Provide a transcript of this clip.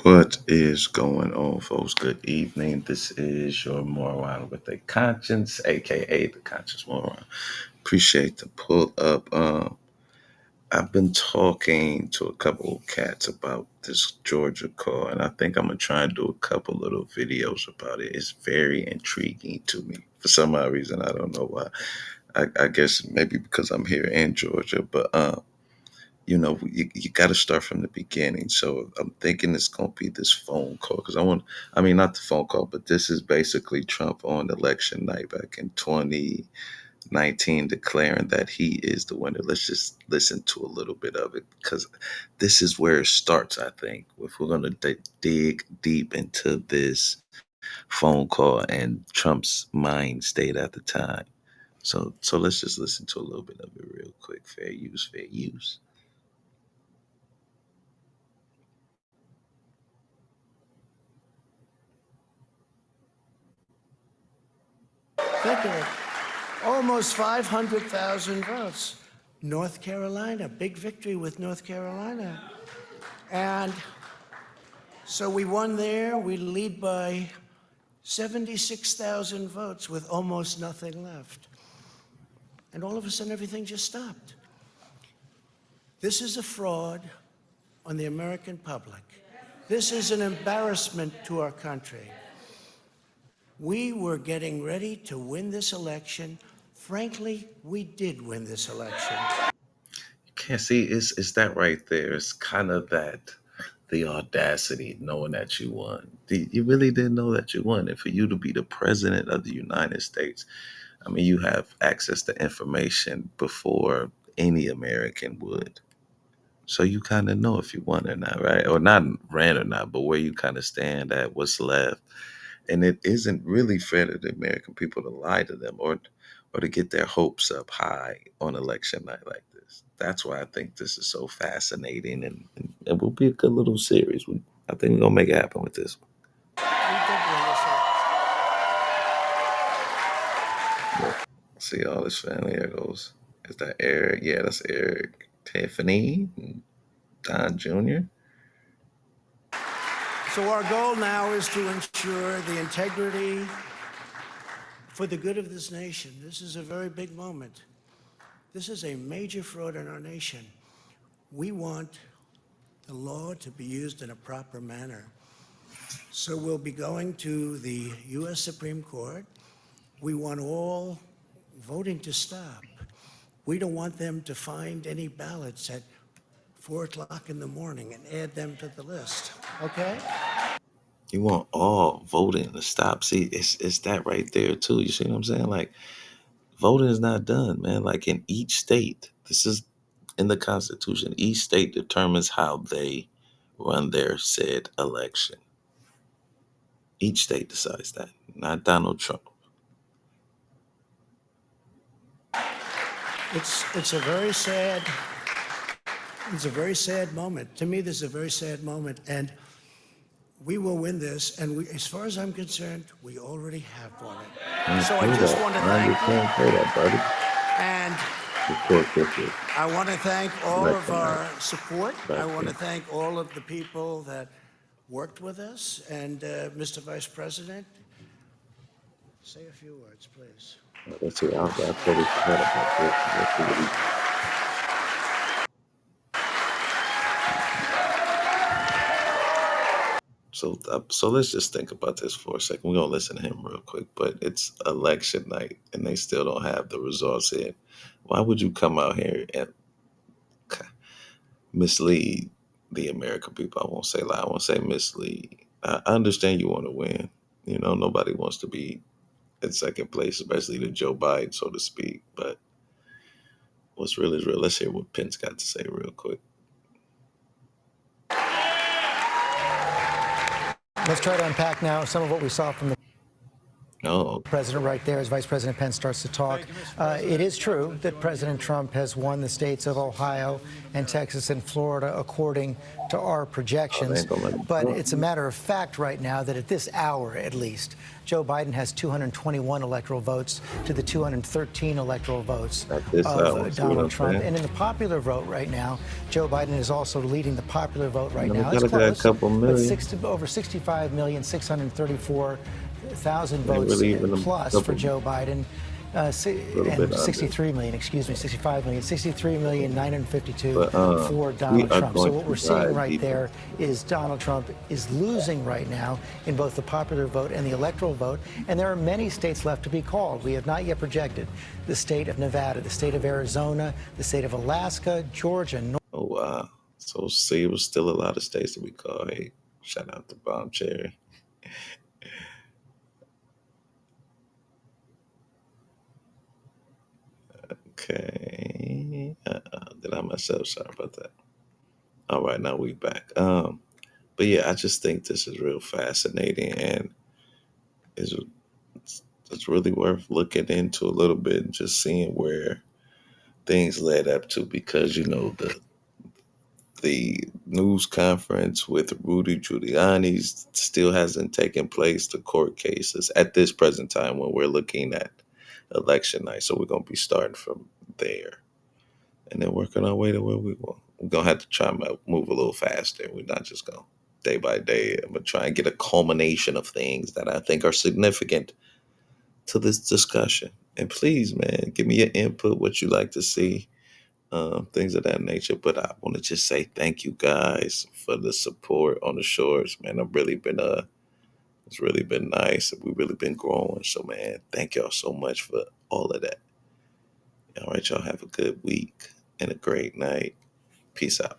What is going on, folks? Good evening. This is your moron with a conscience, aka the conscious moron. Appreciate the pull up. I've been talking to a couple of cats about this Georgia call, and I think I'm gonna try and do a couple little videos about it. It's very intriguing to me for some odd reason. I don't know why. I guess maybe because I'm here in Georgia, but you got to start from the beginning. So I'm thinking it's going to be this phone call because I mean, not the phone call, but this is basically Trump on election night back in 2019 declaring that he is the winner. Let's just listen to a little bit of it because this is where it starts, I think. If we're going to dig deep into this phone call and Trump's mind state at the time. So let's just listen to a little bit of it real quick. Fair use, fair use. Think of it. Almost 500,000 votes. North Carolina, big victory with North Carolina. And so we won there. We lead by 76,000 votes with almost nothing left. And all of a sudden, everything just stopped. This is a fraud on the American public. This is an embarrassment to our country. We were getting ready to win this election. Frankly, we did win this election. Can't see it's that right there. It's kind of that the audacity knowing that you won. You really didn't know that you won. And for you to be the president of the United States, I mean, you have access to information before any American would. So you kind of know if you won or not, right? Or not ran or not, but where you kind of stand at, what's left. And it isn't really fair to the American people to lie to them or to get their hopes up high on election night like this. That's why I think this is so fascinating and it will be a good little series. I think we're gonna make it happen with this one. We did win this election. See all this family. There goes. Is that Eric? Yeah, that's Eric. Tiffany, Don Jr. So our goal now is to ensure the integrity for the good of this nation. This is a very big moment. This is a major fraud in our nation. We want the law to be used in a proper manner. So we'll be going to the U.S. Supreme Court. We want all voting to stop. We don't want them to find any ballots at 4 o'clock in the morning and add them to the list, okay? You want all voting to stop. See, it's that right there too. You see what I'm saying? Like voting is not done, man. Like in each state, this is in the Constitution. Each state determines how they run their said election. Each state decides that, not Donald Trump. It's a very sad moment. To me, this is a very sad moment, and we will win this. And as far as I'm concerned, we already have won it. So I just want to I thank you, understand. Say that, buddy. and Of course, this is I want to thank all of election night. our support. I want to Election. thank all of the people that worked with us, and Mr. Vice President, say a few words, please. Let's see. I totally forgot about this. Let's see what he so let's just think about this for a second. We're gonna listen to him real quick, but it's election night and they still don't have the results in. Why would you come out here and mislead the American people? I won't say lie. I won't say mislead. I understand you want to win. You know, nobody wants to be in second place, especially to Joe Biden, so to speak. But what's real is real. Let's hear what Pence got to say real quick. Let's try to unpack now some of what we saw from the Oh, President right there as Vice President Pence starts to talk. It is true that President Trump has won the states of Ohio and Texas and Florida, according to our oh, they projections. ain't gonna let him But talk. it's a matter of fact right now that at this hour, at least, Joe Biden has 221 electoral votes to the 213 electoral votes At this hour, of see what Donald I'm Trump. saying? And in the popular vote right now, Joe Biden is also leading the popular vote You right know, we now. It's gotta got a close, couple but million. over 65,634,000 Ain't votes really even a plus for couple, Joe Biden. a little bit And under. 63 million, excuse me, 65 million, 63,952 But for we Donald are Trump. So going what to we're seeing dive right deeper. there is Donald Trump is losing right now in both the popular vote and the electoral vote. And there are many states left to be called. We have not yet projected the state of Nevada, the state of Arizona, the state of Alaska, Georgia. Oh wow. So see, it was still a lot of states that we call. Hey, shout out to Bomb Cherry. Okay. Did I myself? Sorry about that. All right, now we back. But yeah, I just think this is real fascinating and is it's really worth looking into a little bit and just seeing where things led up to because you know the news conference with Rudy Giuliani still hasn't taken place. The court cases at this present time when we're looking at election night, so we're gonna be starting from there and then working our way to where we want. We're gonna have to try and move a little faster. We're not just going day by day. I'm gonna try and get a culmination of things that I think are significant to this discussion. And please, man, give me your input, what you like to see, things of that nature. But I want to just say thank you guys for the support on the shorts, man. I've really been it's really been nice. We've really been growing. So man, thank y'all so much for all of that. All right, y'all have a good week and a great night. Peace out.